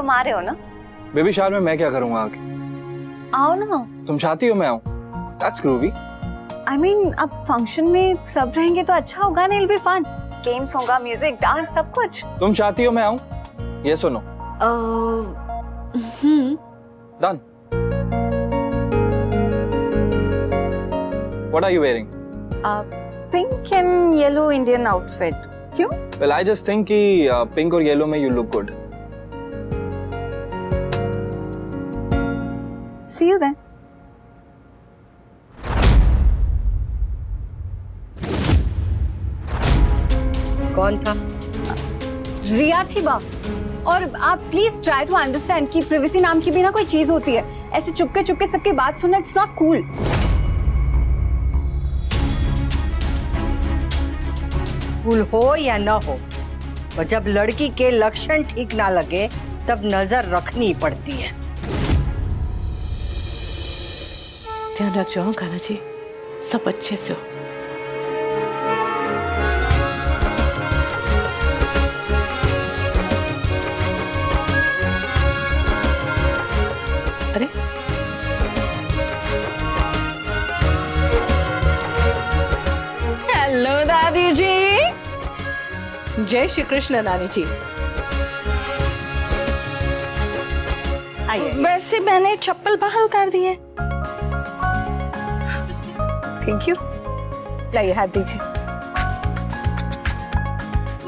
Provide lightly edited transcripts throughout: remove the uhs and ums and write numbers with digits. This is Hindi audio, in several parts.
तुम आ रहे हो ना? बेबी शावर में मैं क्या करूंगा आके? आओ ना। तुम चाहती हो मैं आऊं? That's groovy. I mean, अब फंक्शन में सब रहेंगे तो अच्छा होगा ना, it'll be fun. गेम्स होगा, म्यूजिक, डांस, सब कुछ। तुम चाहती हो मैं आऊं? Yes or no? Done. What are you wearing? Pink and yellow Indian outfit. क्यों? Well, I just think कि pink और yellow में you look good. See you then. कौन था? रिया थी बा। और आप प्लीज ट्राई टू अंडरस्टैंड कि प्रिवेसी नाम की भी ना कोई चीज होती है। ऐसे चुपके चुपके सबकी बात सुनना, इट्स नॉट कूल। कूल हो या न हो, पर जब लड़की के लक्षण ठीक ना लगे तब नजर रखनी पड़ती है। ध्यान रखो कान्हा जी, सब अच्छे से हो। अरे हेलो दादी जी। जय श्री कृष्ण नानी जी। आइए। वैसे मैंने चप्पल बाहर उतार दी है। Thank you. लाइए हाथ दीजिए।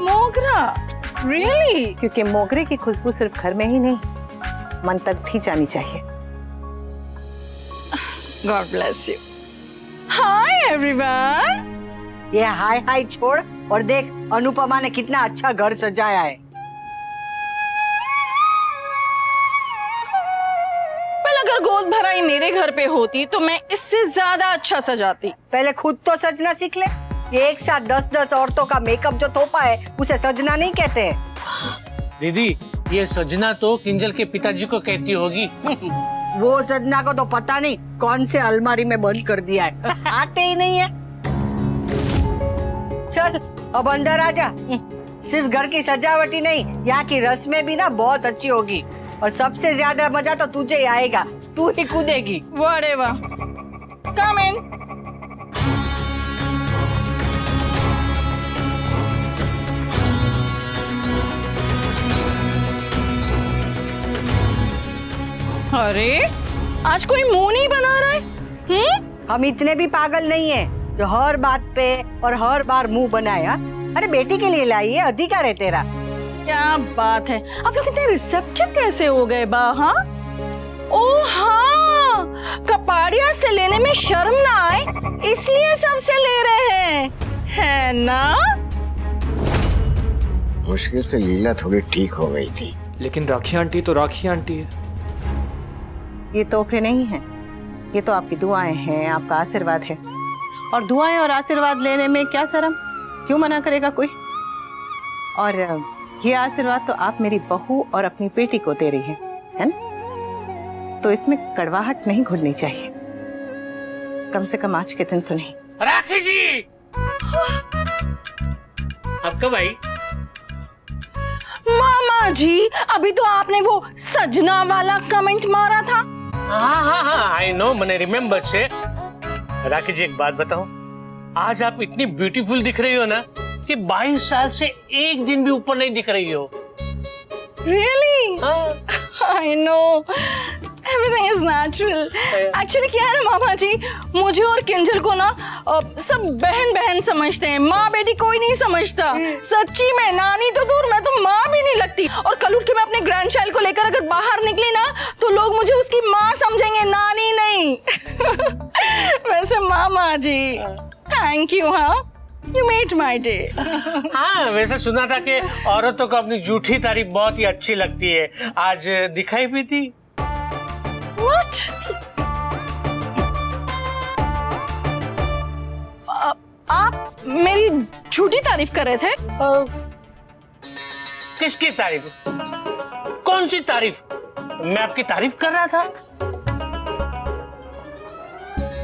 मोगरा, रियली? क्योंकि मोगरे की खुशबू सिर्फ घर में ही नहीं, मन तक भी जानी चाहिए। God bless you. Hi everyone. ये हाय हाय छोड़ और देख अनुपमा ने कितना अच्छा घर सजाया है। अगर गोद भराई मेरे घर पे होती तो मैं इससे ज्यादा अच्छा सजाती। पहले खुद तो सजना सीख ले। ये एक साथ 10-10 औरतों का मेकअप जो थोपा है उसे सजना नहीं कहते हैं। दीदी, ये सजना तो किंजल के पिताजी को कहती होगी। वो सजना को तो पता नहीं कौन से अलमारी में बंद कर दिया है, आते ही नहीं है। चल अब अंदर आ जा। सिर्फ घर की सजावट ही नहीं, यहाँ की रस्में भी ना बहुत अच्छी होगी और सबसे ज्यादा मजा तो तुझे ही आएगा, तू ही कूदेगी। वाह वाह। कम इन। अरे आज कोई मुंह नहीं बना रहा है। हम इतने भी पागल नहीं है जो हर बात पे और हर बार मुंह बनाया। अरे बेटी के लिए लाई है, अधिकार है तेरा। क्या बात है, आप लोग इतने रिसेप्टिव कैसे हो गए बा? हाँ, ओ हाँ, कपाड़िया से लेने में शर्म ना आए इसलिए सबसे ले रहे हैं, है ना? मुश्किल से लीला थोड़ी ठीक हो गई थी, लेकिन राखी आंटी तो राखी आंटी है। ये तोहफे नहीं हैं, ये तो आपकी दुआएं हैं, आपका आशीर्वाद है। और दुआएं और आशीर्वाद लेने में क्या शर्म, क्यों मना करेगा कोई? और ये आशीर्वाद तो आप मेरी बहू और अपनी बेटी को दे रही है ना? तो इसमें कड़वाहट नहीं घुलनी चाहिए, कम से कम आज के दिन तो नहीं। राखी जी, आप कब आई? मामा जी, अभी तो आपने वो सजना वाला कमेंट मारा था। हाँ, आई नो, मैंने रिमेम्बर से। राखी जी एक बात बताओ, आज आप इतनी ब्यूटीफुल दिख रही हो ना कि 22 साल से एक दिन भी ऊपर नहीं दिख रही हो। Really? I know. Everything is natural. Actually क्या है ना मामा जी, मुझे और किंजल को ना सब बहन बहन समझते हैं, माँ बेटी कोई नहीं समझता। सच्ची में नानी तो दूर, मैं तो माँ भी नहीं लगती। और कल उठ के मैं अपने ग्रैंड चाइल्ड को लेकर अगर बाहर निकली ना तो लोग मुझे उसकी माँ समझेंगे, नानी नहीं। वैसे मामा जी थैंक यू। हाँ, You made my day. हाँ, वैसे सुना था कि औरतों को अपनी झूठी तारीफ बहुत ही अच्छी लगती है, आज दिखाई भी थी। What? आप मेरी झूठी तारीफ कर रहे थे? किसकी तारीफ? कौन सी तारीफ? मैं आपकी तारीफ कर रहा था।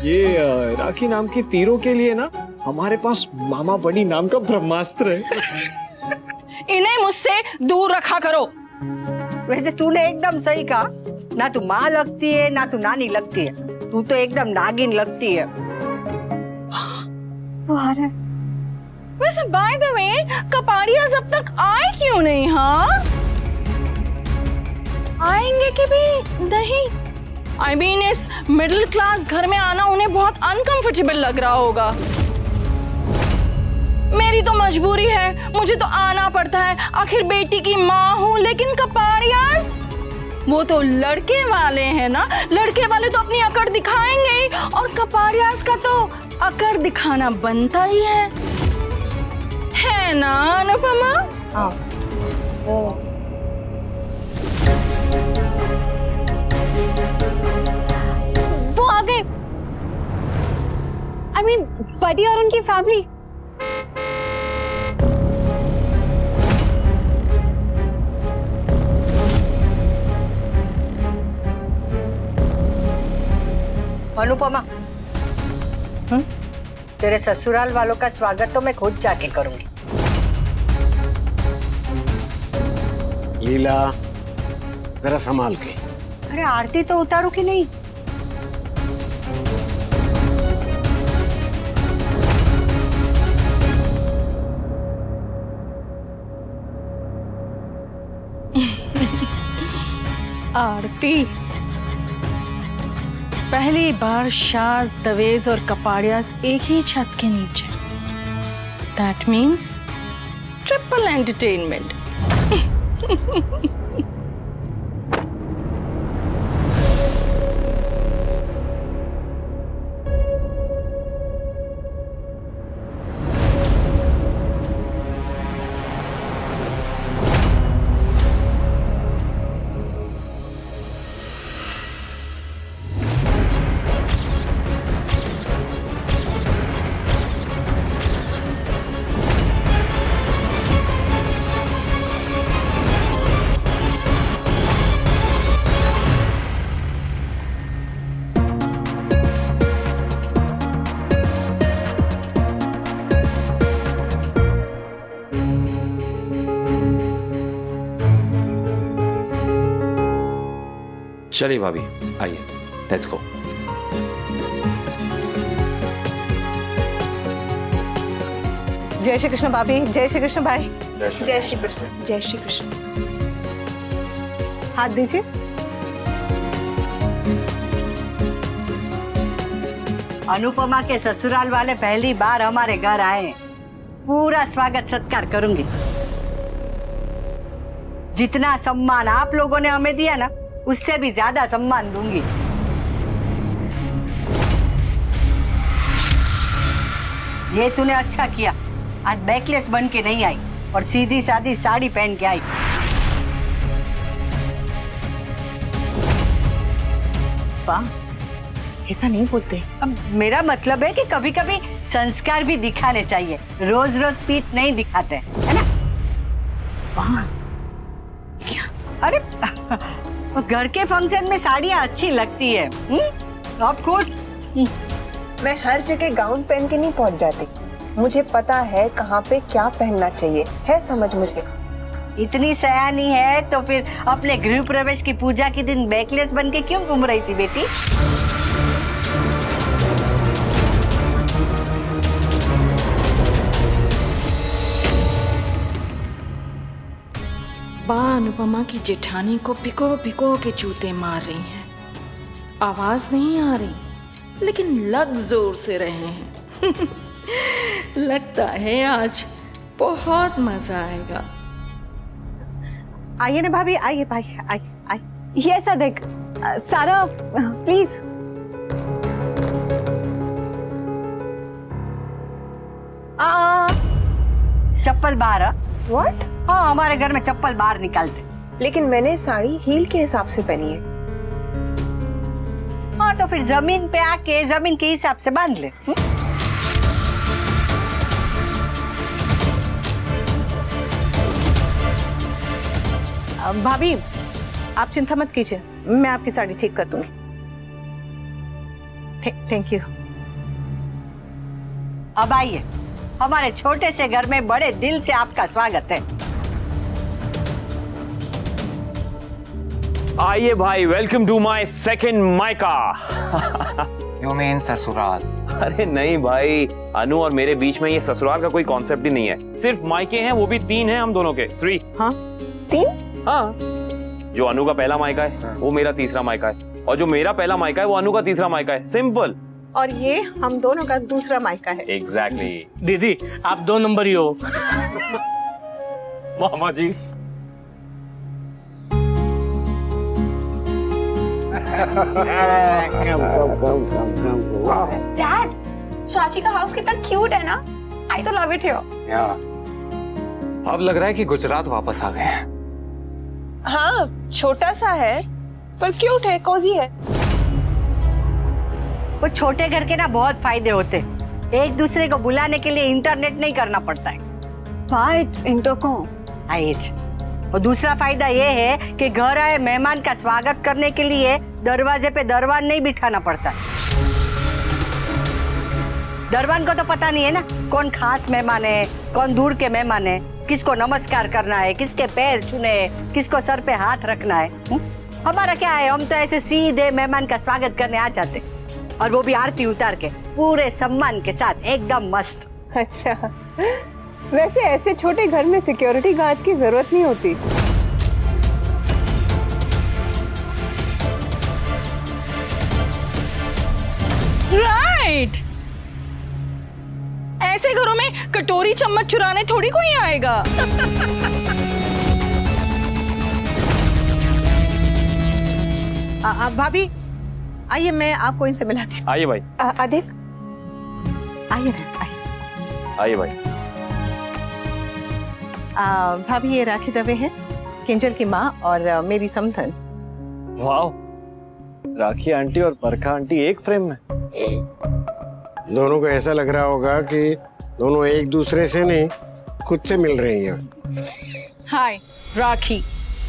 ये राखी नाम की तीरों के लिए ना हमारे पास मामा बनी नाम का ब्रह्मास्त्र है। इन्हें मुझसे दूर रखा करो। वैसे तूने एकदम सही कहा, ना तू माँ लगती है ना तू नानी लगती है, तू तो एकदम नागिन लगती है। वो आ रहा है। वैसे बाय द वे कपाड़ियाज अब तक आए क्यों नहीं? हाँ, आएंगे कि भी नहीं? I mean, इस मिडिल क्लास घर में आना उन्हें बहुत अनकंफर्टेबल लग रहा होगा। मेरी तो मजबूरी है, मुझे तो आना पड़ता है, आखिर बेटी की माँ हूँ। लेकिन कपाड़ियाज वो तो लड़के वाले हैं ना, लड़के वाले तो अपनी अकड़ दिखाएंगे ही, और कपाड़ियाज का तो अकड़ दिखाना बनता ही है ना अनुपमा? हाँ। वो आ गए। I mean, बडी और उनकी फैमिली। अनुपमा, तेरे ससुराल वालों का स्वागत तो मैं खुद जाके करूंगी। लीला, जरा संभाल के। अरे आरती तो उतारू कि नहीं? आरती, पहली बार शाज, दवेज और कपाड़ियाज एक ही छत के नीचे। That means triple entertainment. चलिए भाभी, आइए, लेट्स गो। जय श्री कृष्ण भाभी, जय श्री कृष्ण भाई। जय श्री कृष्ण। जय श्री कृष्ण। हाथ दीजिए। अनुपमा के ससुराल वाले पहली बार हमारे घर आए हैं। पूरा स्वागत सत्कार करूंगी। जितना सम्मान आप लोगों ने हमें दिया ना, उससे भी ज्यादा सम्मान दूंगी। ये तूने अच्छा किया, आज बैकलेस बन के नहीं आई और सीधी सादी साड़ी पहन के आई। वाह, ऐसा नहीं बोलते। अब मेरा मतलब है कि कभी कभी संस्कार भी दिखाने चाहिए, रोज रोज पीठ नहीं दिखाते, है ना? वाह, अरे घर के फंक्शन में साड़ियाँ अच्छी लगती है। आप खुश? मैं हर जगह गाउन पहन के नहीं पहुंच जाती, मुझे पता है कहाँ पे क्या पहनना चाहिए, है समझ मुझे। इतनी सयानी है तो फिर अपने गृह प्रवेश की पूजा के दिन बैकलेस बन के क्यों घूम रही थी बेटी? बा अनुपमा की जेठानी को भिगो भिगो के जूते मार रही हैं। आवाज नहीं आ रही, लेकिन लग जोर से रहे हैं। लगता है आज बहुत मजा आएगा। आइए ना भाभी, आइए भाई, आइए आइए। ये ऐसा देख, सारा प्लीज। चप्पल बाहर। व्हाट? हाँ, हमारे घर में चप्पल बाहर निकालते। लेकिन मैंने साड़ी हील के हिसाब से पहनी है। हाँ, तो फिर जमीन पे आके जमीन के हिसाब से बांध ले। भाभी, आप चिंता मत कीजिए, मैं आपकी साड़ी ठीक कर दूंगी। Thank you. अब आइए, हमारे छोटे से घर में बड़े दिल से आपका स्वागत है। आइए भाई, वेलकम टू माय सेकंड मायका। यू मीन ससुराल? अरे नहीं भाई, अनु और मेरे बीच में ये ससुराल का कोई कॉन्सेप्ट ही नहीं है। सिर्फ मायके हैं, वो भी 3 हैं हम दोनों के। 3। हाँ 3? हाँ, जो अनु का पहला मायका है वो मेरा तीसरा मायका है, और जो मेरा पहला मायका है वो अनु का तीसरा मायका है। सिंपल। और ये हम दोनों का दूसरा मायका है। एग्जैक्टली। दीदी आप 2 नंबर ही हो। मामा जी। डैड, चाची का हाउस कितना क्यूट है ना। आई तो लव इट हियर। या अब लग रहा है कि गुजरात वापस आ गए हैं। हाँ छोटा सा है पर क्यूट है, कोजी है। वो छोटे घर के ना बहुत फायदे होते। एक दूसरे को बुलाने के लिए इंटरनेट नहीं करना पड़ता है। It's intercom. और दूसरा फायदा ये है कि घर आए मेहमान का स्वागत करने के लिए दरवाजे पे दरबान नहीं बिठाना पड़ता। दरबान को तो पता नहीं है ना कौन खास मेहमान है, कौन दूर के मेहमान है, किसको नमस्कार करना है, किसके पैर छूने है, किसको सर पे हाथ रखना है। हमारा क्या है, हम तो ऐसे सीधे मेहमान का स्वागत करने आ जाते, और वो भी आरती उतार के पूरे सम्मान के साथ, एकदम मस्त। अच्छा, वैसे ऐसे छोटे घर में सिक्योरिटी गार्ड की जरूरत नहीं होती। राइट। ऐसे घरों में कटोरी चम्मच चुराने थोड़ी कोई आएगा। भाभी आइए, मैं आपको इनसे मिलाती हूँ। आइए भाई। अधिक आइए ना, आइए। आइए भाई। भाभी ये राखी दवे है, किंजल की माँ और मेरी समधन। वाह, राखी आंटी और बरखा आंटी एक फ्रेम में। दोनों को ऐसा लग रहा होगा कि दोनों एक दूसरे से नहीं खुद से मिल रही हैं। Hi Rakhi,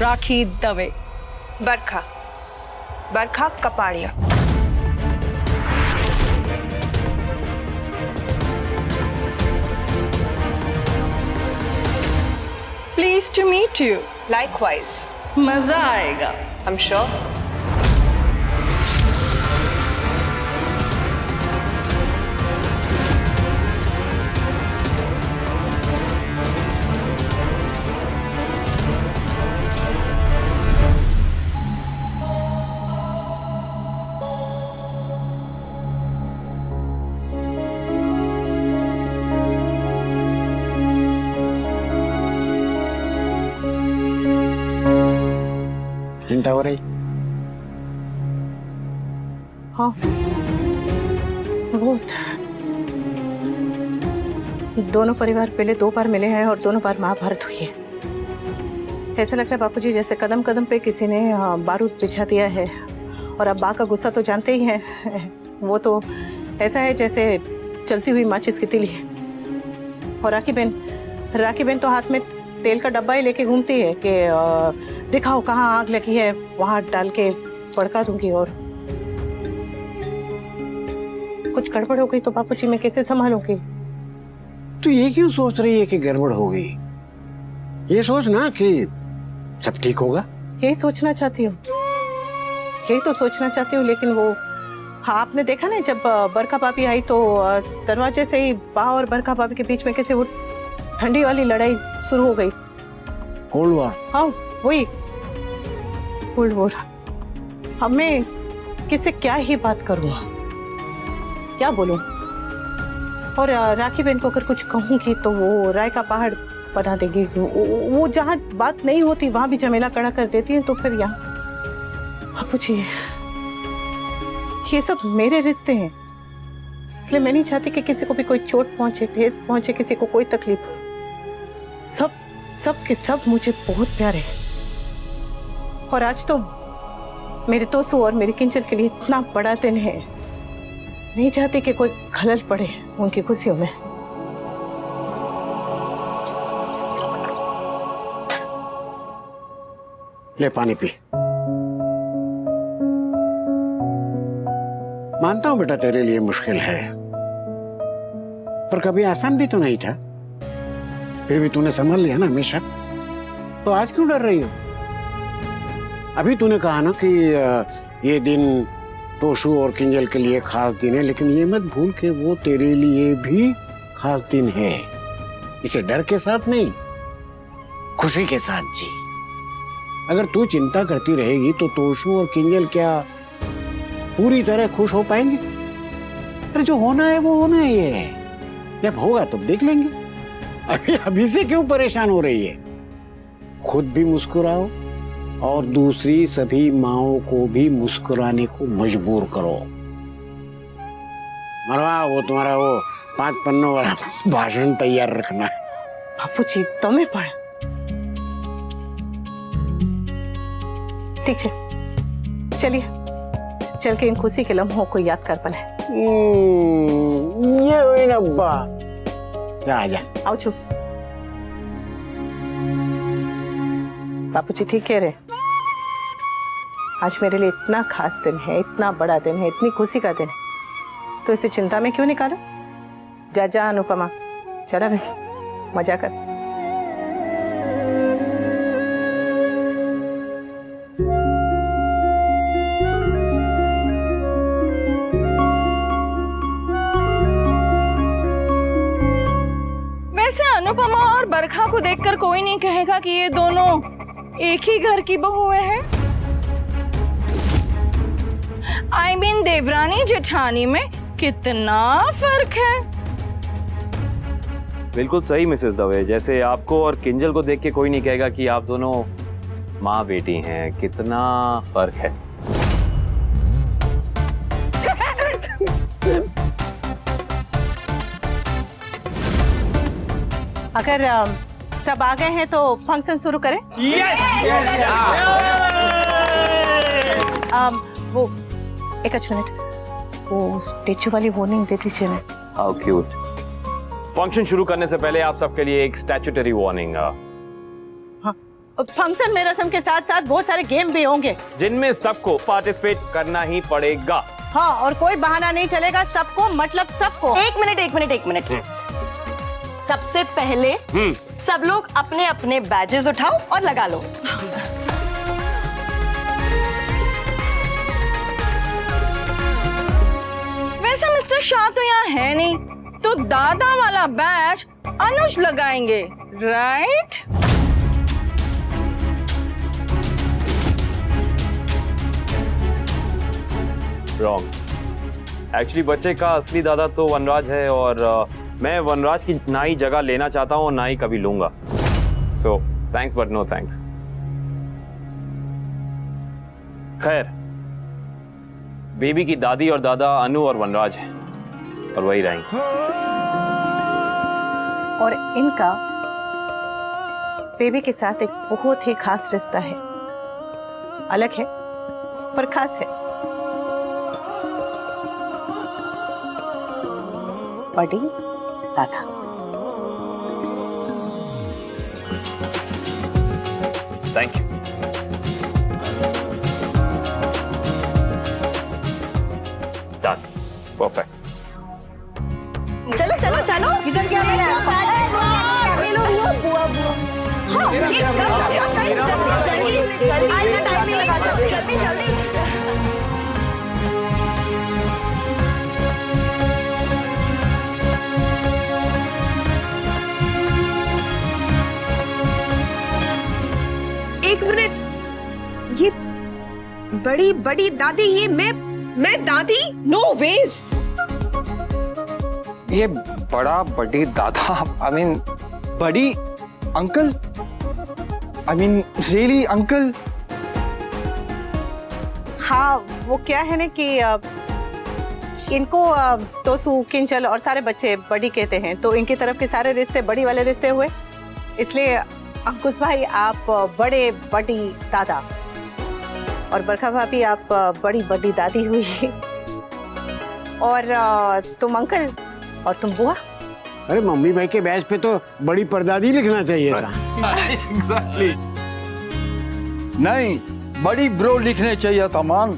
Rakhi Dave. Barkha, Barkha Kapadia. Please to meet you. Likewise. मजा आएगा। I'm sure. चिंता हो रही? हाँ बहुत। दोनों परिवार पहले 2 बार मिले हैं और दोनों बार महाभारत हुई है। ऐसा लग रहा है बापूजी जैसे कदम कदम पे किसी ने बारूद बिछा दिया है। और अब बा का गुस्सा तो जानते ही हैं, वो तो ऐसा है जैसे चलती हुई माचिस की तिली। और राखी बहन तो हाथ में तेल का डब्बा ही लेके घूमती है कि दिखाओ कहाँ आग लगी है, वहां डाल के भड़का दूंगी। और कुछ गड़बड़ हो गई तो बापूजी मैं कैसे संभालूंगी? तो ये क्यों सोच रही है कि गड़बड़ हो गई? ये सोच ना कि सब ठीक होगा। यही सोचना चाहती हूँ, यही तो सोचना चाहती हूँ। लेकिन वो हाँ, आपने देखा ना जब बरखा भाभी आई तो दरवाजे से ही बा और बरखा भाभी के बीच में कैसे वो ठंडी वाली लड़ाई शुरू हो गई। Cold war. हाँ वही कोल्ड वॉर। अब मैं किससे क्या ही बात करूँ, क्या बोलूँ? और राखी बहन को अगर कुछ कहूँगी तो वो राय का पहाड़ बना देगी। वो जहाँ बात नहीं होती वहां भी झमेला खड़ा कर देती है। तो फिर यहाँ बापूजी, ये सब मेरे रिश्ते हैं, इसलिए मैं नहीं चाहती कि किसी को भी कोई चोट पहुंचे, ठेस पहुंचे, किसी को कोई तकलीफ हो। सब के सब मुझे बहुत प्यारे हैं। और आज तो मेरे तोसू और मेरी किंजल के लिए इतना बड़ा दिन है, नहीं चाहती कि कोई खलल पड़े उनकी खुशियों में। ले पानी पी। मानता हूं बेटा तेरे लिए मुश्किल है, पर कभी आसान भी तो नहीं था। फिर भी तूने संभाल लिया ना हमेशा, तो आज क्यों डर रही हो? अभी तूने कहा ना कि ये दिन तोशु और किंजल के लिए खास दिन है, लेकिन ये मत भूल कि वो तेरे लिए भी खास दिन है। इसे डर के साथ नहीं, खुशी के साथ जी। अगर तू चिंता करती रहेगी तो तोशु और किंजल क्या पूरी तरह खुश हो पाएंगे? अरे जो होना है वो होना ही है, जब होगा तब देख लेंगे। अभी से क्यों परेशान हो रही है? खुद भी मुस्कुराओ और दूसरी सभी माओं को भी मुस्कुराने को मजबूर करो। मरवा वो तुम्हारा वो 5 पन्नों वाला भाषण तैयार रखना है। बापूजी તમે પણ ठीक है, चलिए चल के इन खुशी के लम्हों को याद कर पने। ये हुई ना अब्बा, जा आजा। आओ छू। बापूजी ठीक कह रहे, आज मेरे लिए इतना खास दिन है, इतना बड़ा दिन है, इतनी खुशी का दिन है, तो इसे चिंता में क्यों निकालो? जा जा अनुपमा, चला भाई मजा कर। वैसे अनुपमा और बरखा को देखकर कोई नहीं कहेगा कि ये दोनों एक ही घर की बहुएं हैं। I mean, देवरानी जेठानी में कितना फर्क है। बिल्कुल सही मिसेस दवे, जैसे आपको और किंजल को देख के कोई नहीं कहेगा कि आप दोनों माँ बेटी हैं। कितना फर्क है। अगर सब आ गए हैं तो फंक्शन शुरू करें। वो एक मिनट, वो स्टेचू वाली वार्निंग दे दीजिए ना। How cute. फंक्शन शुरू करने से पहले आप सबके लिए एक स्टैट्यूटरी वार्निंग। हाँ, फंक्शन में रस्म के साथ साथ बहुत सारे गेम भी होंगे जिनमें सबको पार्टिसिपेट करना ही पड़ेगा। हाँ, और कोई बहाना नहीं चलेगा, सबको मतलब सबको। एक मिनट। सबसे पहले सब लोग अपने अपने बैजेस उठाओ और लगा लो। वैसे मिस्टर शाह तो यहाँ है नहीं, तो दादा वाला बैच अनुज लगाएंगे, राइट? रॉन्ग। एक्चुअली बच्चे का असली दादा तो वनराज है, और मैं वनराज की ना ही जगह लेना चाहता हूँ, ना ही कभी लूंगा। So thanks but no thanks. खैर, बेबी की दादी और दादा अनु और वनराज हैं, और वही रहेंगे। और इनका बेबी के साथ एक बहुत ही खास रिश्ता है, अलग है पर खास है। बड़ी दादा। Thank you. Done, perfect. चलो चलो चलो, इधर क्या हो रहा है? ये लोग वो बुआ बुआ। हाँ, जल्दी आज का टाइम नहीं लगा सकते, जल्दी। एक मिनट, ये बड़ी दादी, ये मैं दादी? No ways. ये बड़ी दादा, आई मीन बड़ी uncle, I mean really uncle? हाँ, वो क्या है ना कि इनको तोसु, किंजल और सारे बच्चे बड़ी कहते हैं, तो इनकी तरफ के सारे रिश्ते बड़ी वाले रिश्ते हुए, इसलिए अंकुश भाई आप बड़ी दादा, और बरखा भाभी आप बड़ी दादी हुई, और तुम अंकल और तुम बुआ। अरे मम्मी भाई के बैच पे तो बड़ी परदादी लिखना चाहिए था। एग्जैक्टली। नहीं, बड़ी ब्रो लिखने चाहिए था मान।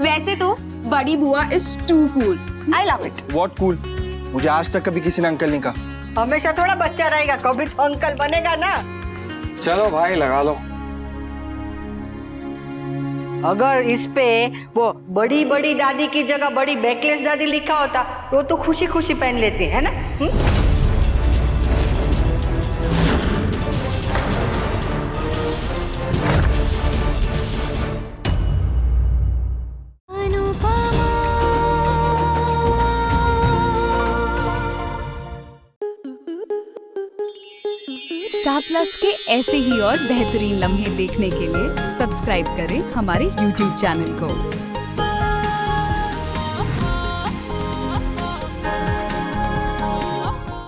वैसे तो बड़ी बुआ is too cool. I love it. What cool? मुझे आज तक कभी किसी ने अंकल नहीं कहा। हमेशा थोड़ा बच्चा रहेगा, कभी तो अंकल बनेगा ना। चलो भाई लगा लो। अगर इस पे वो बड़ी बड़ी दादी की जगह बड़ी बैकलेस दादी लिखा होता तो खुशी खुशी पहन लेती है ना। स्टार प्लस के ऐसे ही और बेहतरीन लम्हे देखने के लिए सब्सक्राइब करें हमारे YouTube चैनल को।